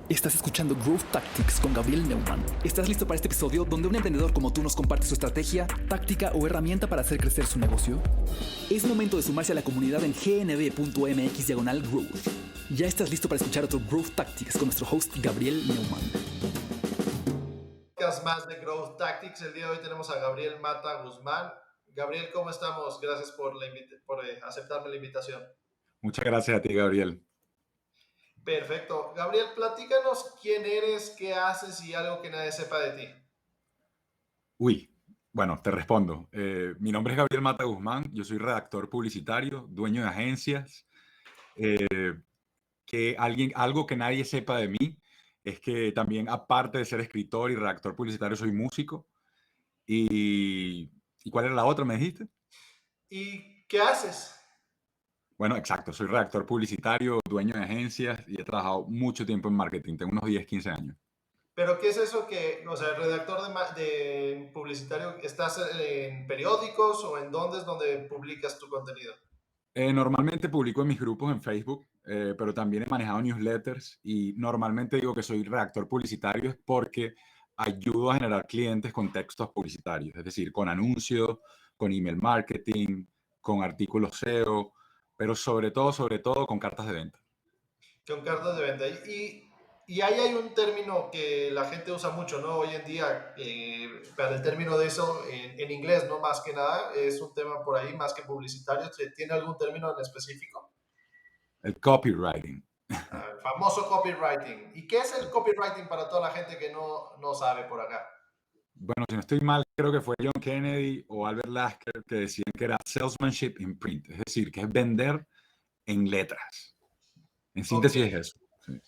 Estás escuchando Growth Tactics con Gabriel Neumann. ¿Estás listo para este episodio donde un emprendedor como tú nos comparte su estrategia, táctica o herramienta para hacer crecer su negocio? Es momento de sumarse a la comunidad en gnb.mx/growth. Ya estás listo para escuchar otro Growth Tactics con nuestro host Gabriel Neumann. Más de Growth Tactics. El día de hoy tenemos a Gabriel Mata Guzmán. Gabriel, ¿cómo estamos? Gracias por aceptarme la invitación. Muchas gracias a ti, Gabriel. Perfecto. Gabriel, platícanos quién eres, qué haces y algo que nadie sepa de ti. Bueno, te respondo. Mi nombre es Gabriel Mata Guzmán, yo soy redactor publicitario, dueño de agencias. Algo que nadie sepa de mí es que también, aparte de ser escritor y redactor publicitario, soy músico. ¿Y cuál era la otra, me dijiste? ¿Y qué haces? Bueno, exacto, soy redactor publicitario, dueño de agencias y he trabajado mucho tiempo en marketing, tengo unos 10, 15 años. ¿Pero qué es eso redactor de publicitario, estás en periódicos o en dónde es donde publicas tu contenido? Normalmente publico en mis grupos en Facebook, pero también he manejado newsletters y normalmente digo que soy redactor publicitario porque ayudo a generar clientes con textos publicitarios, es decir, con anuncios, con email marketing, con artículos SEO, pero sobre todo con cartas de venta. Con cartas de venta. Y ahí hay un término que la gente usa mucho, ¿no? Hoy en día, para el término de eso, en inglés, ¿no? Más que nada, es un tema por ahí, más que publicitario. ¿Tiene algún término en específico? El copywriting. El famoso copywriting. ¿Y qué es el copywriting para toda la gente que no sabe por acá? Bueno, si no estoy mal, creo que fue John Kennedy o Albert Lasker que decían que era salesmanship in print, es decir, que es vender en letras. En síntesis Ok. es eso. Sí.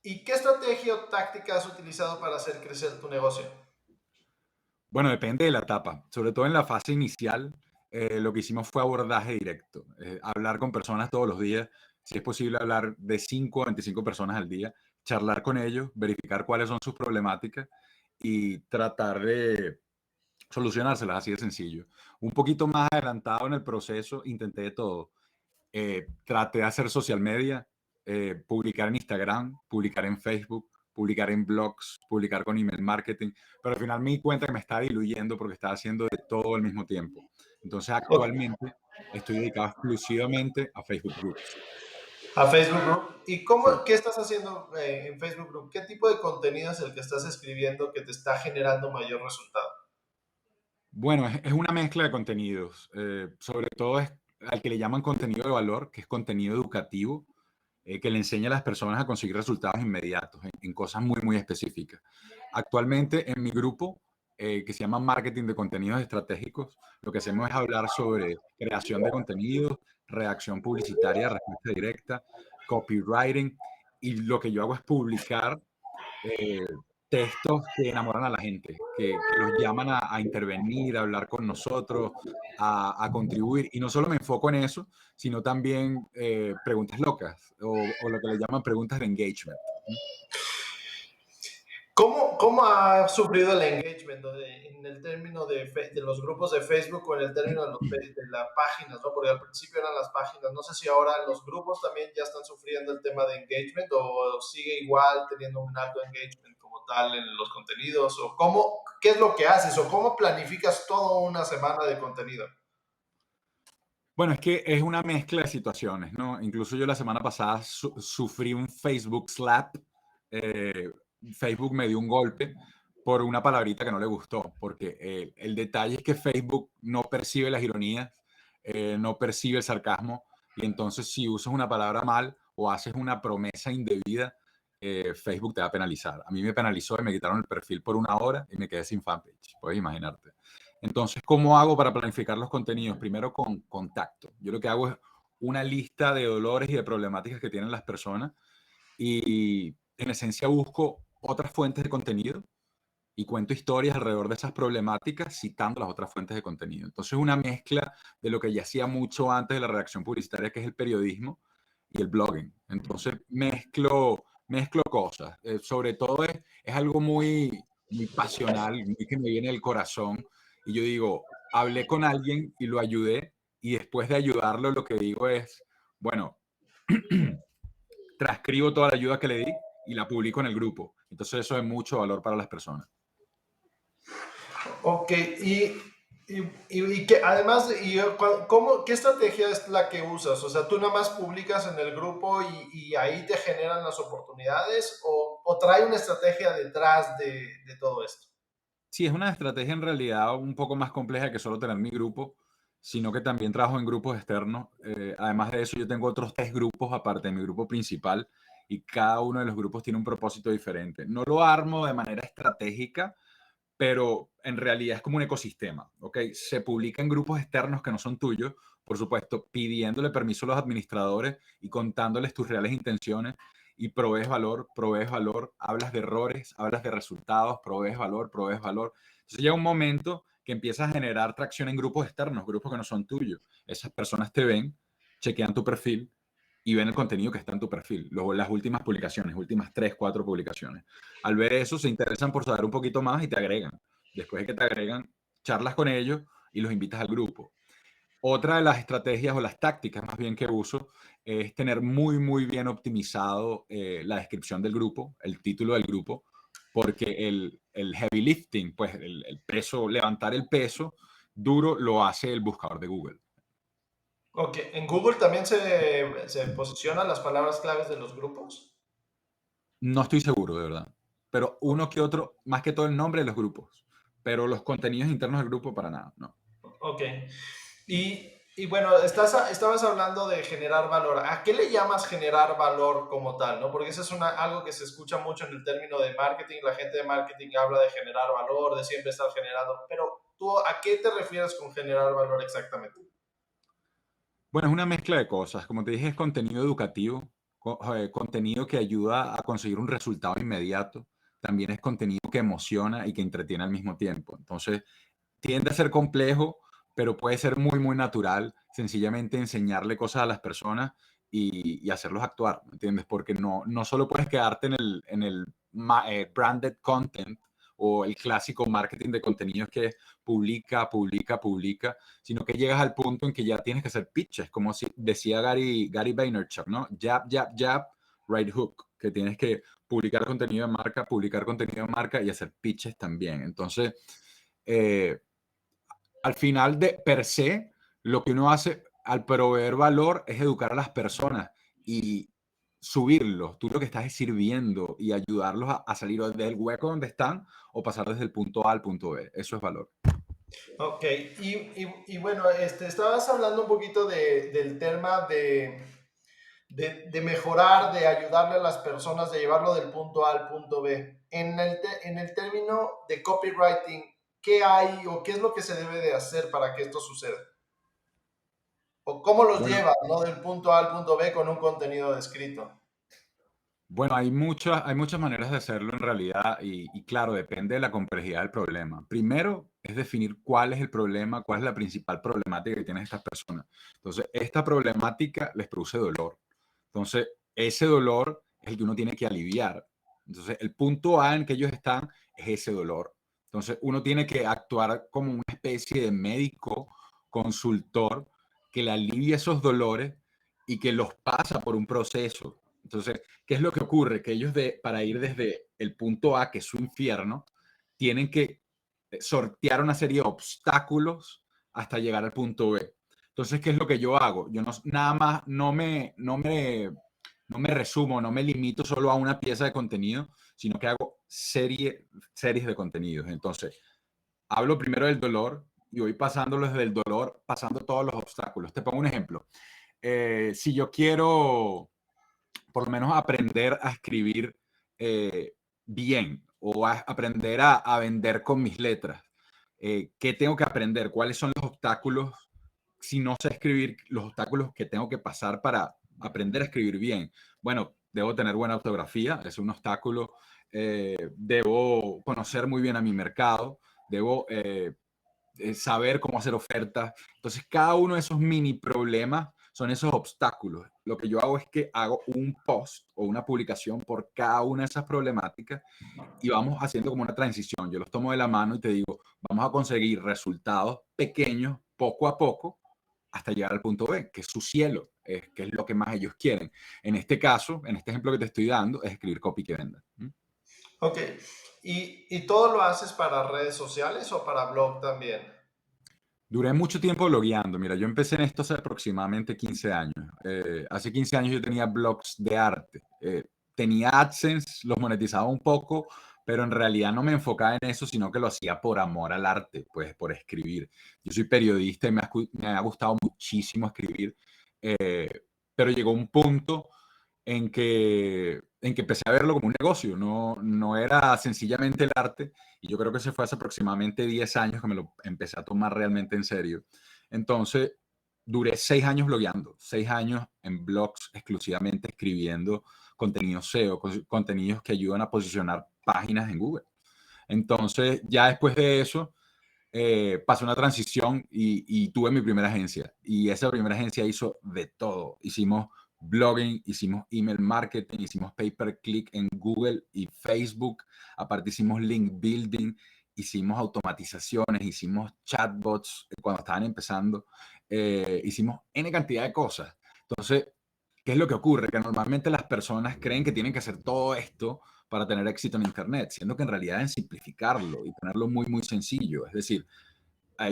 ¿Y qué estrategia o táctica has utilizado para hacer crecer tu negocio? Bueno, depende de la etapa. Sobre todo en la fase inicial, lo que hicimos fue abordaje directo. Hablar con personas todos los días. Si es posible, hablar de 5 a 25 personas al día. Charlar con ellos, verificar cuáles son sus problemáticas y tratar de solucionárselas, así de sencillo. Un poquito más adelantado en el proceso, intenté de todo. Traté de hacer social media, publicar en Instagram, publicar en Facebook, publicar en blogs, publicar con email marketing, pero al final me di cuenta que me estaba diluyendo porque estaba haciendo de todo al mismo tiempo. Entonces actualmente estoy dedicado exclusivamente a Facebook Groups. A Facebook Group. ¿Y Sí. qué estás haciendo en Facebook Group? ¿Qué tipo de contenido es el que estás escribiendo que te está generando mayor resultado? Bueno, es una mezcla de contenidos. Sobre todo es al que le llaman contenido de valor, que es contenido educativo, que le enseña a las personas a conseguir resultados inmediatos en cosas muy, muy específicas. Actualmente en mi grupo, que se llama Marketing de Contenidos Estratégicos, lo que hacemos es hablar sobre creación de contenidos, redacción publicitaria, respuesta directa, copywriting, y lo que yo hago es publicar textos que enamoran a la gente, que los llaman a intervenir, a hablar con nosotros, a contribuir. Y no solo me enfoco en eso, sino también preguntas locas o lo que le llaman preguntas de engagement. ¿Cómo ha sufrido el engagement en el término de los grupos de Facebook o en el término de las páginas, ¿no? Porque al principio eran las páginas. No sé si ahora los grupos también ya están sufriendo el tema de engagement o sigue igual teniendo un alto engagement como tal en los contenidos. O ¿qué es lo que haces o cómo planificas toda una semana de contenido? Bueno, es que es una mezcla de situaciones, ¿no? Incluso yo la semana pasada sufrí un Facebook slap. eh, Facebook me dio un golpe por una palabrita que no le gustó, porque el detalle es que Facebook no percibe las ironías, no percibe el sarcasmo, y entonces si usas una palabra mal o haces una promesa indebida, Facebook te va a penalizar. A mí me penalizó y me quitaron el perfil por 1 hora y me quedé sin fanpage, puedes imaginarte. Entonces, ¿cómo hago para planificar los contenidos? Primero con contacto. Yo lo que hago es una lista de dolores y de problemáticas que tienen las personas y en esencia busco otras fuentes de contenido y cuento historias alrededor de esas problemáticas citando las otras fuentes de contenido. Entonces, una mezcla de lo que ya hacía mucho antes de la redacción publicitaria, que es el periodismo y el blogging. Entonces, mezclo cosas. Sobre todo es algo muy, muy pasional, muy que me viene del corazón. Y yo digo, hablé con alguien y lo ayudé, y después de ayudarlo, lo que digo es, bueno, transcribo toda la ayuda que le di y la publico en el grupo. Entonces eso es mucho valor para las personas. Ok, y que además, ¿qué estrategia es la que usas? O sea, ¿tú nada más publicas en el grupo y ahí te generan las oportunidades o trae una estrategia detrás de todo esto? Sí, es una estrategia en realidad un poco más compleja que solo tener mi grupo, sino que también trabajo en grupos externos. Además de eso, yo tengo otros 3 grupos aparte de mi grupo principal y cada uno de los grupos tiene un propósito diferente. No lo armo de manera estratégica, pero en realidad es como un ecosistema, ¿ok? Se publica en grupos externos que no son tuyos, por supuesto, pidiéndole permiso a los administradores y contándoles tus reales intenciones y provees valor, hablas de errores, hablas de resultados, provees valor, provees valor. Entonces llega un momento que empiezas a generar tracción en grupos externos, grupos que no son tuyos. Esas personas te ven, chequean tu perfil y ven el contenido que está en tu perfil, luego las últimas publicaciones, últimas 3, 4 publicaciones. Al ver eso, se interesan por saber un poquito más y te agregan. Después de que te agregan, charlas con ellos y los invitas al grupo. Otra de las estrategias o las tácticas más bien que uso es tener muy, muy bien optimizado la descripción del grupo, el título del grupo, porque el heavy lifting, pues el peso, levantar el peso duro lo hace el buscador de Google. Ok, ¿en Google también se posicionan las palabras claves de los grupos? No estoy seguro, de verdad. Pero uno que otro, más que todo el nombre de los grupos. Pero los contenidos internos del grupo para nada, no. Ok. Y bueno, estabas hablando de generar valor. ¿A qué le llamas generar valor como tal? ¿No? Porque eso es algo que se escucha mucho en el término de marketing. La gente de marketing habla de generar valor, de siempre estar generando. Pero tú, ¿a qué te refieres con generar valor exactamente? Bueno, es una mezcla de cosas. Como te dije, es contenido educativo, contenido que ayuda a conseguir un resultado inmediato. También es contenido que emociona y que entretiene al mismo tiempo. Entonces, tiende a ser complejo, pero puede ser muy, muy natural. Sencillamente enseñarle cosas a las personas y hacerlos actuar, ¿me entiendes? Porque no solo puedes quedarte en el branded content o el clásico marketing de contenidos que es publica, publica, publica, sino que llegas al punto en que ya tienes que hacer pitches, como decía Gary Vaynerchuk, ¿no? Jab, jab, jab, right hook, que tienes que publicar contenido de marca y hacer pitches también. Entonces, eh, al final de per se, lo que uno hace al proveer valor es educar a las personas y subirlos. Tú lo que estás es sirviendo y ayudarlos a salir del hueco donde están o pasar desde el punto A al punto B. Eso es valor. Ok, y bueno, estabas hablando un poquito del tema de mejorar, de ayudarle a las personas, de llevarlo del punto A al punto B. En el término de copywriting, ¿qué hay o qué es lo que se debe de hacer para que esto suceda? ¿O cómo los Bueno, llevas, ¿no? Del punto A al punto B con un contenido descrito? Bueno, hay muchas maneras de hacerlo en realidad y claro, depende de la complejidad del problema. Primero es definir cuál es el problema, cuál es la principal problemática que tienen estas personas. Entonces, esta problemática les produce dolor. Entonces, ese dolor es el que uno tiene que aliviar. Entonces, el punto A en que ellos están es ese dolor. Entonces, uno tiene que actuar como una especie de médico, consultor, que le alivie esos dolores y que los pasa por un proceso. Entonces, ¿qué es lo que ocurre? Que ellos para ir desde el punto A, que es su infierno, tienen que sortear una serie de obstáculos hasta llegar al punto B. Entonces, ¿qué es lo que yo hago? Yo nada más no me resumo, no me limito solo a una pieza de contenido, sino que hago series de contenidos. Entonces, hablo primero del dolor y voy pasando desde el dolor, pasando todos los obstáculos. Te pongo un ejemplo. Si yo quiero por lo menos aprender a escribir bien o aprender a vender con mis letras. ¿Qué tengo que aprender? ¿Cuáles son los obstáculos? Si no sé escribir, los obstáculos que tengo que pasar para aprender a escribir bien. Bueno, debo tener buena ortografía, es un obstáculo. Debo conocer muy bien a mi mercado, debo saber cómo hacer ofertas. Entonces, cada uno de esos mini problemas son esos obstáculos. Lo que yo hago es que hago un post o una publicación por cada una de esas problemáticas y vamos haciendo como una transición. Yo los tomo de la mano y te digo, vamos a conseguir resultados pequeños poco a poco hasta llegar al punto B, que es su cielo, que es lo que más ellos quieren. En este caso, en este ejemplo que te estoy dando, es escribir copy que venda. Ok. ¿Y todo lo haces para redes sociales o para blog también? Duré mucho tiempo blogueando. Mira, yo empecé en esto hace aproximadamente 15 años. Hace 15 años yo tenía blogs de arte. Tenía AdSense, los monetizaba un poco, pero en realidad no me enfocaba en eso, sino que lo hacía por amor al arte, pues por escribir. Yo soy periodista y me ha gustado muchísimo escribir, pero llegó un punto en que empecé a verlo como un negocio, no era sencillamente el arte, y yo creo que se fue hace aproximadamente 10 años que me lo empecé a tomar realmente en serio. Entonces, duré 6 años blogueando, 6 años en blogs exclusivamente escribiendo contenido SEO, contenidos que ayudan a posicionar páginas en Google. Entonces, ya después de eso, pasé una transición y tuve mi primera agencia. Y esa primera agencia hizo de todo. Hicimos blogging, hicimos email marketing, hicimos pay per click en Google y Facebook. Aparte hicimos link building, hicimos automatizaciones, hicimos chatbots cuando estaban empezando. Hicimos N cantidad de cosas. Entonces, ¿qué es lo que ocurre? Que normalmente las personas creen que tienen que hacer todo esto para tener éxito en Internet, siendo que en realidad es simplificarlo y ponerlo muy, muy sencillo. Es decir,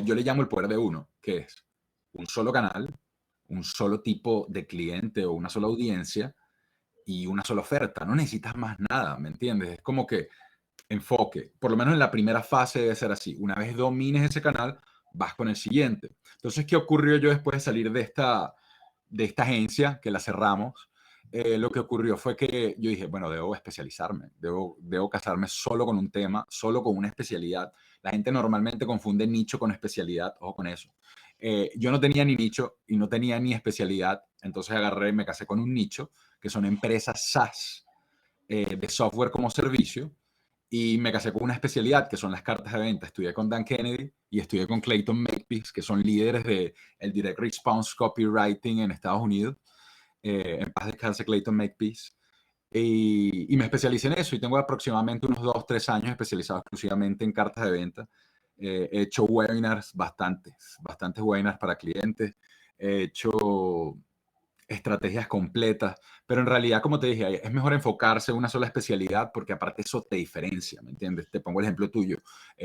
yo le llamo el poder de uno, que es un solo canal, un solo tipo de cliente o una sola audiencia y una sola oferta. No necesitas más nada, ¿me entiendes? Es como que enfoque, por lo menos en la primera fase debe ser así. Una vez domines ese canal, vas con el siguiente. Entonces, ¿qué ocurrió yo después de salir de esta agencia que la cerramos? Lo que ocurrió fue que yo dije, bueno, debo especializarme, debo casarme solo con un tema, solo con una especialidad. La gente normalmente confunde nicho con especialidad, ojo con eso. Yo no tenía ni nicho y no tenía ni especialidad, entonces agarré y me casé con un nicho, que son empresas SaaS, de software como servicio, y me casé con una especialidad, que son las cartas de venta. Estudié con Dan Kennedy y estudié con Clayton Makepeace, que son líderes del Direct Response Copywriting en Estados Unidos. En paz descanse Clayton Makepeace. Y me especialicé en eso y tengo aproximadamente unos 2, 3 años especializado exclusivamente en cartas de venta. He hecho webinars, bastantes webinars para clientes. He hecho estrategias completas, pero en realidad, como te dije, es mejor enfocarse en una sola especialidad porque aparte eso te diferencia, ¿me entiendes? Te pongo el ejemplo tuyo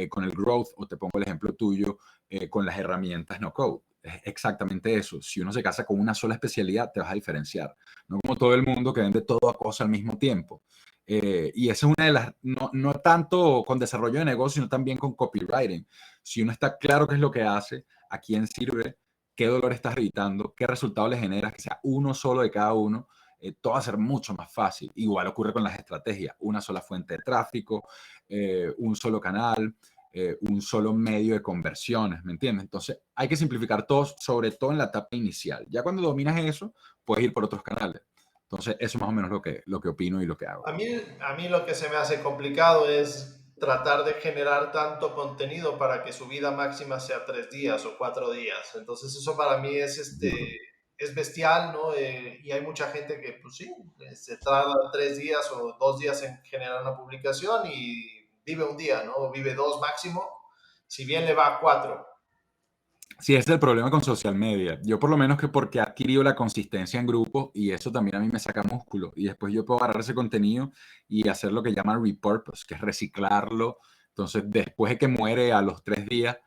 con el growth o te pongo el ejemplo tuyo con las herramientas no code. Es exactamente eso. Si uno se casa con una sola especialidad, te vas a diferenciar. No como todo el mundo que vende toda cosa al mismo tiempo. Y esa es una de las, no tanto con desarrollo de negocio, sino también con copywriting. Si uno está claro qué es lo que hace, a quién sirve, qué dolor estás evitando, qué resultado le generas, que sea uno solo de cada uno, todo va a ser mucho más fácil. Igual ocurre con las estrategias, una sola fuente de tráfico, un solo canal, un solo medio de conversiones, ¿me entiendes? Entonces hay que simplificar todo, sobre todo en la etapa inicial. Ya cuando dominas eso, puedes ir por otros canales. Entonces eso es más o menos lo que opino y lo que hago. A mí lo que se me hace complicado es tratar de generar tanto contenido para que su vida máxima sea 3 días o 4 días. Entonces eso para mí Duro. es bestial, ¿no? Y hay mucha gente que, pues sí, se tarda 3 días o 2 días en generar una publicación y vive un día, ¿no? O vive dos máximo, si bien le va a 4. Sí, ese es el problema con social media. Yo por lo menos que porque he adquirido la consistencia en grupos y eso también a mí me saca músculo. Y después yo puedo agarrar ese contenido y hacer lo que llaman repurpose, que es reciclarlo. Entonces, después de que muere a los 3 días,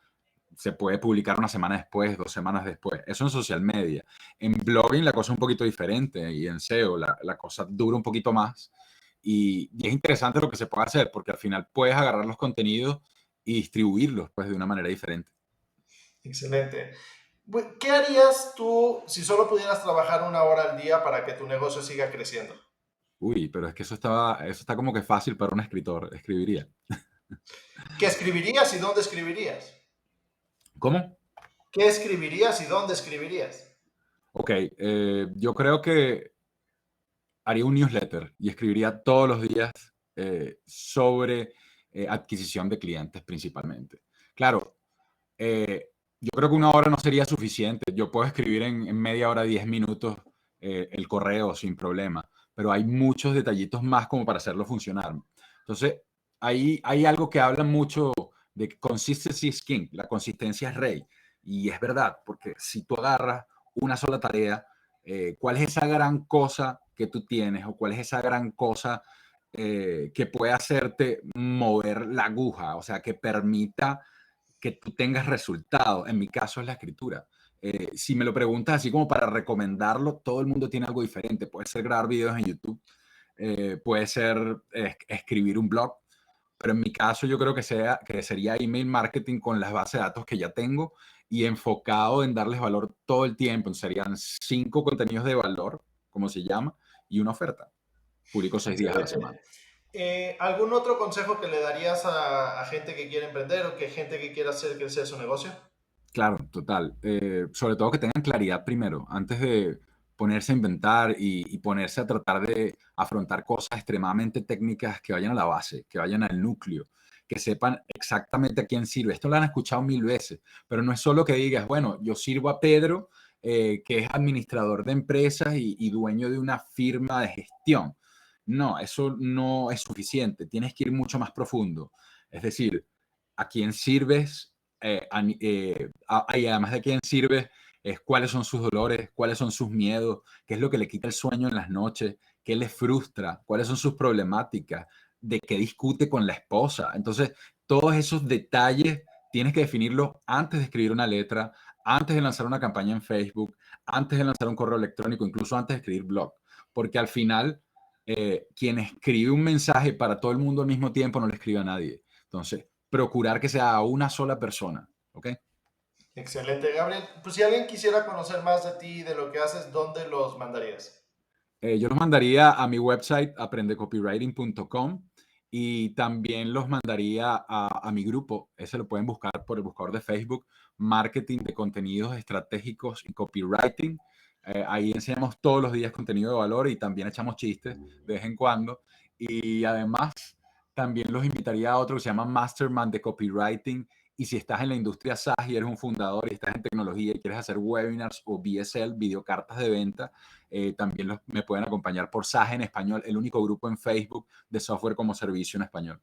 se puede publicar una semana después, 2 semanas después. Eso en social media. En blogging la cosa es un poquito diferente y en SEO la cosa dura un poquito más. Y es interesante lo que se puede hacer porque al final puedes agarrar los contenidos y distribuirlos pues de una manera diferente. Excelente. ¿Qué harías tú si solo pudieras trabajar 1 hora al día para que tu negocio siga creciendo? Uy, pero es que eso está como que fácil para un escritor, escribiría. ¿Qué escribirías y dónde escribirías? ¿Cómo? ¿Qué escribirías y dónde escribirías? Ok, yo creo que haría un newsletter y escribiría todos los días sobre adquisición de clientes principalmente. Claro, yo creo que 1 hora no sería suficiente. Yo puedo escribir en media hora, 10 minutos el correo sin problema, pero hay muchos detallitos más como para hacerlo funcionar. Entonces, ahí hay algo que habla mucho de que consistency is king, la consistencia es rey. Y es verdad, porque si tú agarras una sola tarea ¿Cuál es esa gran cosa que tú tienes o cuál es esa gran cosa que puede hacerte mover la aguja? O sea, que permita que tú tengas resultados. En mi caso es la escritura. Si me lo preguntas así como para recomendarlo, todo el mundo tiene algo diferente. Puede ser grabar videos en YouTube, puede ser escribir un blog, pero en mi caso yo creo que sería email marketing con las bases de datos que ya tengo y enfocado en darles valor todo el tiempo. Entonces, serían 5 contenidos de valor, como se llama, y una oferta. Publico 6 días a la semana. ¿Algún otro consejo que le darías a gente que quiere emprender o que gente que quiera hacer crecer su negocio? Claro, total. Sobre todo que tengan claridad primero, antes de ponerse a inventar y ponerse a tratar de afrontar cosas extremadamente técnicas que vayan a la base, que vayan al núcleo, que sepan exactamente a quién sirve. Esto lo han escuchado 1000 veces, pero no es solo que digas, bueno, yo sirvo a Pedro, que es administrador de empresas y dueño de una firma de gestión. No, eso no es suficiente. Tienes que ir mucho más profundo. Es decir, a quién sirves, y además de quién sirve, es cuáles son sus dolores, cuáles son sus miedos, qué es lo que le quita el sueño en las noches, qué le frustra, cuáles son sus problemáticas, de qué discute con la esposa. Entonces, todos esos detalles tienes que definirlos antes de escribir una letra, antes de lanzar una campaña en Facebook, antes de lanzar un correo electrónico, incluso antes de escribir blog. Porque al final, quien escribe un mensaje para todo el mundo al mismo tiempo no le escribe a nadie. Entonces, procurar que sea a una sola persona, ¿ok? Excelente, Gabriel. Pues si alguien quisiera conocer más de ti y de lo que haces, ¿dónde los mandarías? Yo los mandaría a mi website, aprendecopywriting.com, y también los mandaría a mi grupo. Ese lo pueden buscar por el buscador de Facebook, Marketing de Contenidos Estratégicos y Copywriting. Ahí enseñamos todos los días contenido de valor y también echamos chistes de vez en cuando. Y además, también los invitaría a otro que se llama Mastermind de Copywriting. Y si estás en la industria SaaS y eres un fundador y estás en tecnología y quieres hacer webinars o VSL, videocartas de venta, también me pueden acompañar por SaaS en español, el único grupo en Facebook de software como servicio en español.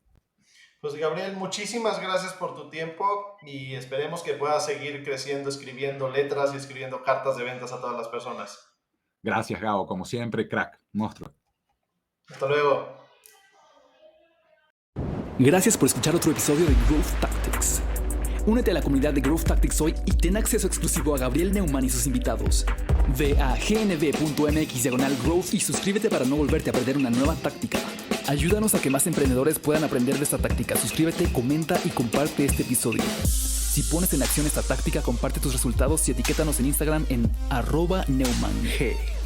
Pues Gabriel, muchísimas gracias por tu tiempo y esperemos que puedas seguir creciendo, escribiendo letras y escribiendo cartas de ventas a todas las personas. Gracias, Gabo. Como siempre, crack, monstruo. Hasta luego. Gracias por escuchar otro episodio de Growth Tactics. Únete a la comunidad de Growth Tactics hoy y ten acceso exclusivo a Gabriel Neumann y sus invitados. Ve a gnv.mx/growth y suscríbete para no volverte a perder una nueva táctica. Ayúdanos a que más emprendedores puedan aprender de esta táctica. Suscríbete, comenta y comparte este episodio. Si pones en acción esta táctica, comparte tus resultados y etiquétanos en Instagram en @NeumannG.